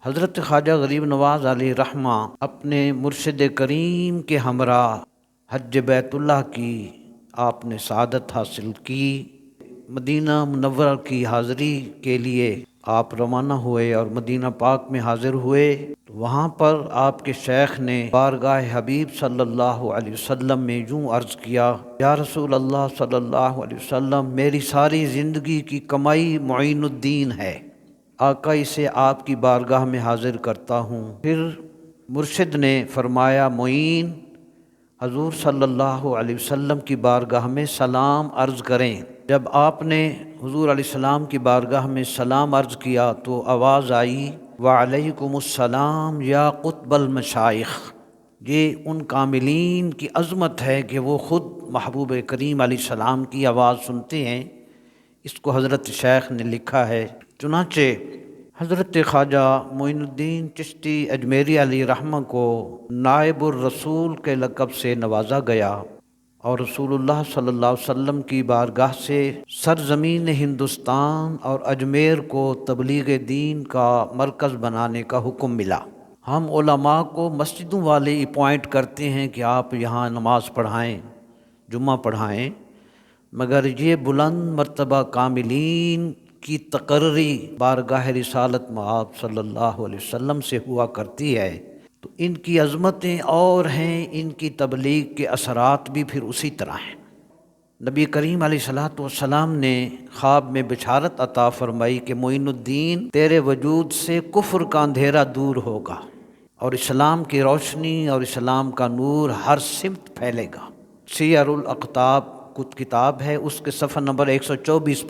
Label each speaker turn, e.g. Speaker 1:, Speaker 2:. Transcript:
Speaker 1: حضرت خواجہ غریب نواز علیہ رحمہ اپنے مرشد کریم کے ہمراہ حج بیت اللہ کی آپ نے سعادت حاصل کی۔ مدینہ منورہ کی حاضری کے لیے آپ روانہ ہوئے اور مدینہ پاک میں حاضر ہوئے۔ وہاں پر آپ کے شیخ نے بارگاہ حبیب صلی اللہ علیہ وسلم میں یوں عرض کیا: یا رسول اللہ صلی اللہ علیہ وسلم، میری ساری زندگی کی کمائی معین الدین ہے، آقا اسے آپ کی بارگاہ میں حاضر کرتا ہوں۔ پھر مرشد نے فرمایا: معین، حضور صلی اللہ علیہ وسلم کی بارگاہ میں سلام عرض کریں۔ جب آپ نے حضور علیہ السلام کی بارگاہ میں سلام عرض کیا تو آواز آئی: وعلیکم السلام یا قطب المشائخ۔ یہ ان کاملین کی عظمت ہے کہ وہ خود محبوب کریم علیہ السلام کی آواز سنتے ہیں۔ اس کو حضرت شیخ نے لکھا ہے۔ چنانچہ حضرت خواجہ معین الدین چشتی اجمیری علیہ رحمہ کو نائب الرسول کے لقب سے نوازا گیا اور رسول اللہ صلی اللہ علیہ وسلم کی بارگاہ سے سرزمین ہندوستان اور اجمیر کو تبلیغ دین کا مرکز بنانے کا حکم ملا۔ ہم علماء کو مسجدوں والے اپوائنٹ کرتے ہیں کہ آپ یہاں نماز پڑھائیں، جمعہ پڑھائیں، مگر یہ بلند مرتبہ کاملین کی تقرری بارگاہ رسالت مآب صلی اللہ علیہ وسلم سے ہوا کرتی ہے، تو ان کی عظمتیں اور ہیں، ان کی تبلیغ کے اثرات بھی پھر اسی طرح ہیں۔ نبی کریم علیہ الصلوۃ والسلام نے خواب میں بشارت عطا فرمائی کہ معین الدین، تیرے وجود سے کفر کا اندھیرا دور ہوگا اور اسلام کی روشنی اور اسلام کا نور ہر سمت پھیلے گا۔ سیر الاقطاب کتاب ہے، اس کے صفحہ نمبر 124 پر